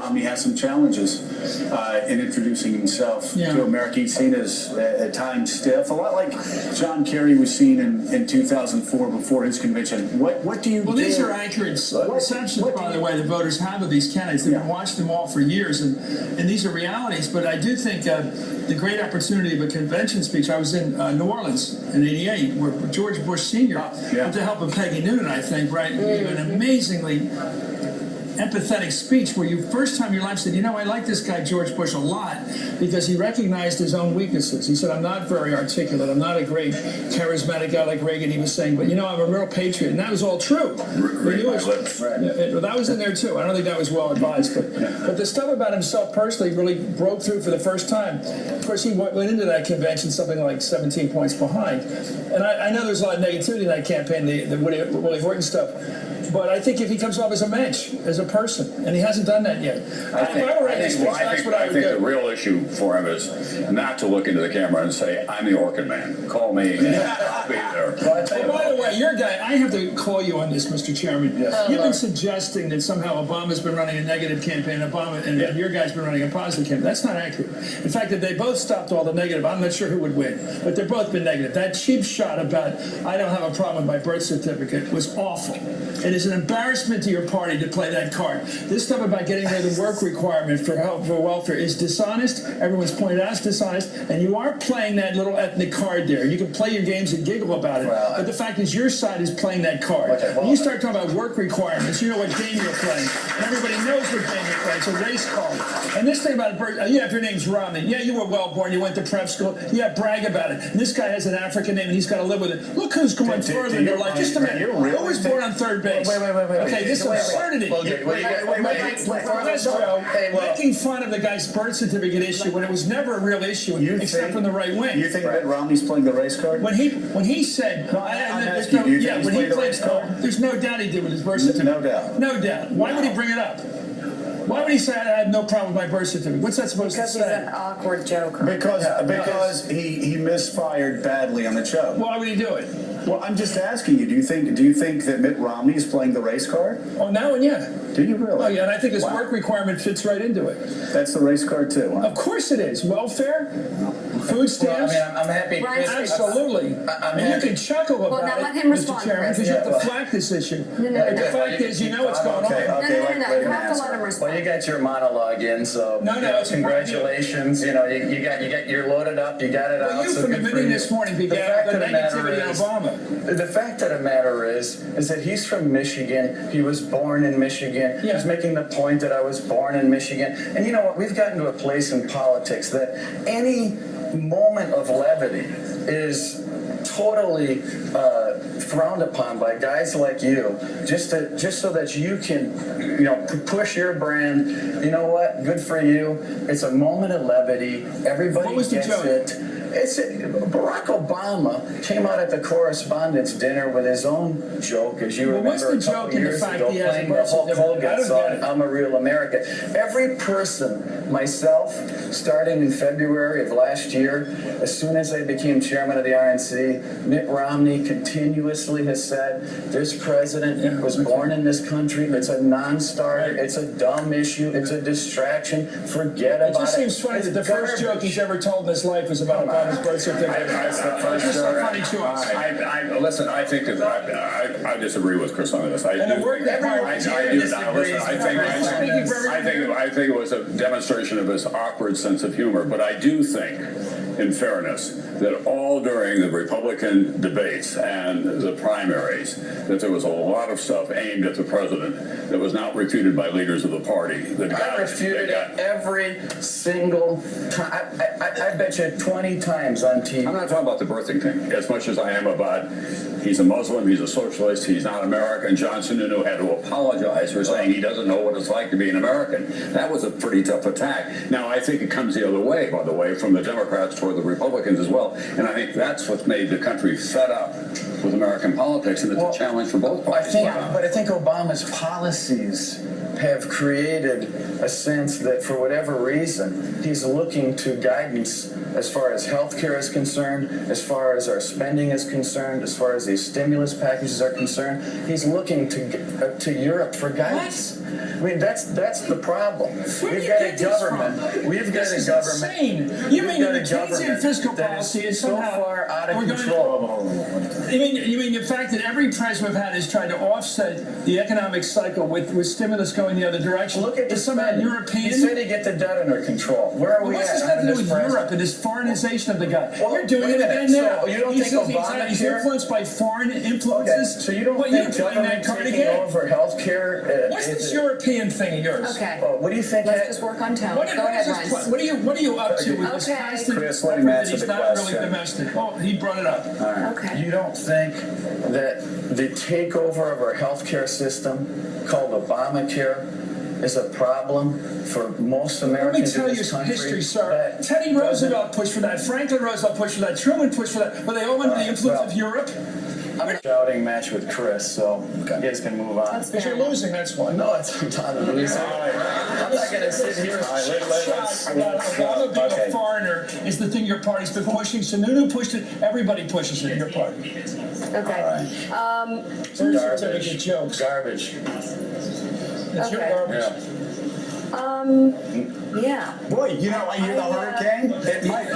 Romney has some challenges in introducing himself to America. He's seen as at times stiff, a lot like John Kerry was seen in 2004 before his convention. What do you? Well, these are accurate perceptions, by the way, the voters have of these candidates. They've watched them all for years, and these are realities. But I do think the great opportunity of a convention speech. I was in New Orleans in '88, where George Bush Sr., with the help of Peggy Noonan, I think, gave an amazingly empathetic speech where you first time in your life said, you know, I like this guy George Bush a lot because he recognized his own weaknesses. He said, I'm not very articulate. I'm not a great charismatic guy like Reagan, he was saying, but you know, I'm a real patriot. And that was all true. That was in there too. I don't think that was well advised. But the stuff about himself personally really broke through for the first time. Of course, he went into that convention something like 17 points behind. And I know there's a lot of negativity in that campaign, the Willie Horton stuff. But I think if he comes off as a mensch, as a person, and he hasn't done that yet. I think the real issue for him is not to look into the camera and say, I'm the Orkin man. Call me, I'll be there. By the way, your guy, I have to call you on this, Mr. Chairman. You've been suggesting that somehow Obama's been running a negative campaign, and your guy's been running a positive campaign. That's not accurate. In fact, if they both stopped all the negative, I'm not sure who would win. But they've both been negative. That cheap shot about, I don't have a problem with my birth certificate, was awful. It is an embarrassment to your party to play that card. This stuff about getting rid of the work requirement for welfare is dishonest. Everyone's pointed out it's dishonest, and you are playing that little ethnic card there. You can play your games and giggle about it, but the fact is your side is playing that card. When you start talking about work requirements, you know what game you're playing, and everybody knows what game you're playing. It's a race card. And this thing about birth, if your name's Romney, you were well born, you went to prep school, brag about it. And this guy has an African name, and he's got to live with it. Look who's going further in your life. Just a minute. Who was born on third base? Wait. Okay, this is absurdity. Making fun of the guy's birth certificate issue when it was never a real issue, except from the right wing. You think that Romney's playing the race card? When he said, there's no doubt he did with his birth certificate. No doubt. Why would he bring it up? Why would he say I have no problem with my birth certificate? What's that supposed to say? Because he's an awkward joker. Because he misfired badly on the show. Why would he do it? Well, I'm just asking you. Do you think that Mitt Romney is playing the race card? Oh, now and Do you really? Oh, yeah, and I think his work requirement fits right into it. That's the race card too. Huh? Of course it is. Welfare, food stamps. Well, I'm happy. Absolutely. You can chuckle about now it, let him respond, Mr. Chairman, because you have to flack this issue. The fact is, you know what's going on. No, you have to let him respond. Well, you got your monologue in, so congratulations. You you're loaded up. You got it out. Well, you from the beginning this morning began the negativity on Obama. The fact of the matter is that he's from Michigan. He was born in Michigan. He's making the point that I was born in Michigan. And you know what? We've gotten to a place in politics that any moment of levity is totally frowned upon by guys like you, just so that you can, push your brand. You know what? Good for you. It's a moment of levity. Everybody gets it. Barack Obama came out at the correspondents' dinner with his own joke, as you remember, what's the joke in the fact ago, he has playing the Hulk Hogan song, I'm a Real American. Every person, myself, starting in February of last year, as soon as I became chairman of the RNC, Mitt Romney continuously has said, this president was born in this country, it's a non-starter, it's a dumb issue, it's a distraction, forget about it. It just seems funny that the first joke he's ever told in his life was about his birth certificate. Listen, I think I disagree with Chris on this. I think it was a demonstration of his awkward sense of humor, but I do think, in fairness, that all during the Republican debates and the primaries, that there was a lot of stuff aimed at the president that was not refuted by leaders of the party. I refuted it every single time. I bet you 20 times on TV. I'm not talking about the birthing thing as much as I am about he's a Muslim, he's a socialist, he's not American. John Sununu had to apologize for saying he doesn't know what it's like to be an American. That was a pretty tough attack. Now, I think it comes the other way, by the way, from the Democrats toward the Republicans as well. And I think that's what made the country fed up with American politics, and it's a challenge for both parties. But I think Obama's policies have created a sense that for whatever reason, he's looking to guidance as far as health care is concerned, as far as our spending is concerned, as far as these stimulus packages are concerned. He's looking to Europe for guidance. I mean, that's the problem. Where do We've you got get a these government. from? We've got This a is government. insane. You we've mean got the a Keynesian government fiscal that policy is so somehow far out of we're going to- control. You mean the fact that every president we've had is trying to offset the economic cycle with stimulus going the other direction? Look at the Is somehow spending. European? He said he get the debt under control. Where are we What's at? this got to under do with this president? Europe and this foreignization of the guy? Well, You're doing wait it a minute. again now. So you don't He's- think he's Obamacare- influenced by foreign Okay, influences? so you don't Well, think you're playing that government card taking again. over health care? What's this European thing of yours? Okay. What do you think? Let's just work on tone. Go ahead, Reince. What are you up to with this Okay. constant Chris, let effort him that answer he's the not really question. domestic? Oh, he brought it up. Okay. You don't think that the takeover of our healthcare system, called Obamacare, is a problem for most Let me Americans tell in you this some country? history, sir. That Teddy doesn't- Roosevelt pushed for that. Franklin Roosevelt pushed for that. Truman pushed for that. Were they all under the influence of Europe? I'm in a shouting match with Chris, so you guys can move on. That's Because you're fair. losing, that's why. No, it's not a loser. I'm not going to sit here. Obama being a foreigner is the thing your party's been pushing. Sununu pushed it. Everybody pushes it in your party. Okay. Birth certificate jokes. Garbage. It's your Okay. garbage. Yeah. Yeah. Boy, you know, you're the hurricane. It might.